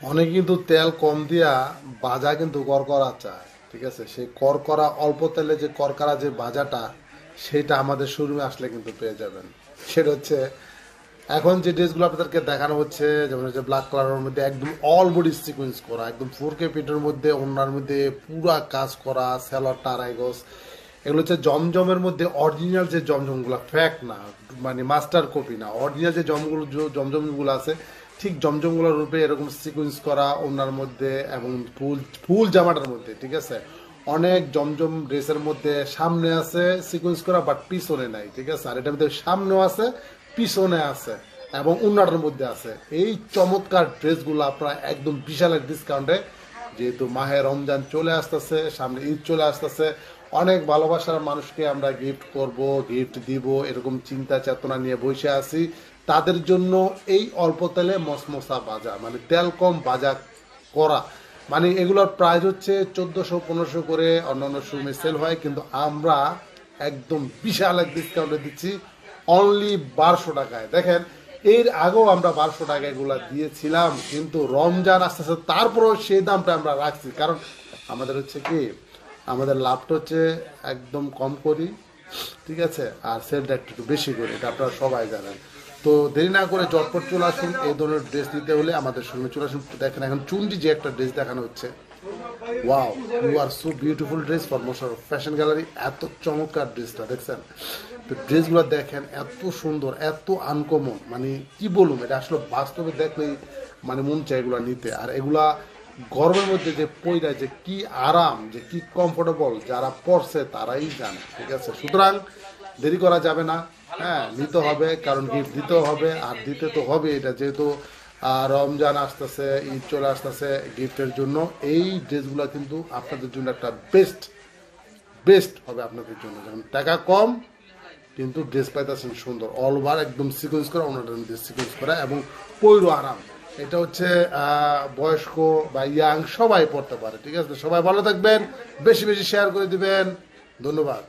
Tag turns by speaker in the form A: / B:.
A: অনেকে কিন্তু তেল কম দিয়া ভাজা কিন্তু করকরা চায়, ঠিক আছে? সেই করকরা অল্প তেলে যে করকরা যে ভাজাটা, সেটা আমাদের শোরুমে আসলে কিন্তু পেয়ে যাবেন। সেটা হচ্ছে এখন যে ড্রেসগুলো আপনাদেরকে দেখানো হচ্ছে, যেমন হচ্ছে ব্ল্যাক কালারের মধ্যে একদম অল বডি সিকোয়েন্স করা, একদম 4K প্রিন্টের মধ্যে, ওড়নার মধ্যে পুরা কাজ করা, সেলোয়ারটা আড়াই গজ। এগুলো হচ্ছে জমজমের মধ্যে অরিজিনাল যে জমজমগুলো, ফ্যাক না, মানে মাস্টার কপি না, অরিজিনাল যে জমজমগুলো আছে, ঠিক জমজমগুলোর রূপে এরকম সিকোয়েন্স করা ওড়নার মধ্যে এবং ফুল ফুল জামাটার মধ্যে, ঠিক আছে? অনেক জমজম ড্রেসের মধ্যে সামনে আছে সিকোয়েন্স করা বাট পিছনে নাই, ঠিক আছে? আর এটার মধ্যে সামনেও আছে, পিছনে আছে এবং ওড়নাটার মধ্যে আছে। এই চমৎকার ড্রেসগুলো আপনারা একদম বিশাল এক ডিসকাউন্টে, যেহেতু মাহে রমজান চলে আসতেছে, সামনে ঈদ চলে আসতেছে, অনেক ভালোবাসার মানুষকে আমরা গিফট করব, গিফট দিব, এরকম চিন্তা চেতনা নিয়ে বসে আছি। তাদের জন্য এই অল্প তেলে মসমসা ভাজা, মানে তেল কম ভাজা করা, মানে এগুলোর প্রাইস হচ্ছে 1400-1500 করে অন্যান্য শোরুমে সেল হয়, কিন্তু আমরা একদম বিশাল এক ডিসকাউন্টে দিচ্ছি অনলি 1200 টাকায়। দেখেন, এর আগেও আমরা 1200 টাকা এগুলা দিয়েছিলাম, কিন্তু রমজান আসতে আসতে তারপরেও সেই দামটা আমরা রাখছি, কারণ আমাদের হচ্ছে কি, আমাদের লাভটা হচ্ছে একদম কম করি, ঠিক আছে? আর সেলটা একটু বেশি করি, এটা আপনারা সবাই জানেন। তো দেরি না করে চটপট চলে আসুন, এই ধরনের ড্রেস নিতে হলে আমাদের সঙ্গে চলে আসুন। দেখেন এখন চুন্ডি যে একটা ড্রেস দেখানো হচ্ছে, wow, you are so beautiful dress for মোশার ফ্যাশন গ্যালারি। এত চমৎকার ড্রেসটা দেখছেন, তো ড্রেসগুলো দেখেন এত সুন্দর, এত আনকমন, মানে কি বলুন, এটা আসলে বাস্তবে দেখলেই মানে মন চায় এগুলো নিতে। আর এগুলা গরমের মধ্যে যে পইরা যে কি আরাম, যে কি কমফোর্টেবল, যারা পরছে তারাই জানে, ঠিক আছে? সুতরাং দেরি করা যাবে না, হ্যাঁ, নিতে হবে, কারণ গিফট দিতেও হবে, আর দিতে তো হবে। এটা যেহেতু রমজান আসতেছে, ঈদ চলে আসতেছে, গিফটের জন্য এই ড্রেসগুলো কিন্তু আপনাদের জন্য একটা বেস্ট বেস্ট হবে আপনাদের জন্য। যেমন টাকা কম কিন্তু ড্রেস পাইতেছেন সুন্দর, অল ওভার একদম সিকোয়েন্স করা, ওনাদের মধ্যে সিকোয়েন্স করা এবং পৈরো আরাম। এটা হচ্ছে বয়স্ক বা ইয়াং সবাই পড়তে পারে, ঠিক আছে? সবাই ভালো থাকবেন, বেশি বেশি শেয়ার করে দিবেন, ধন্যবাদ।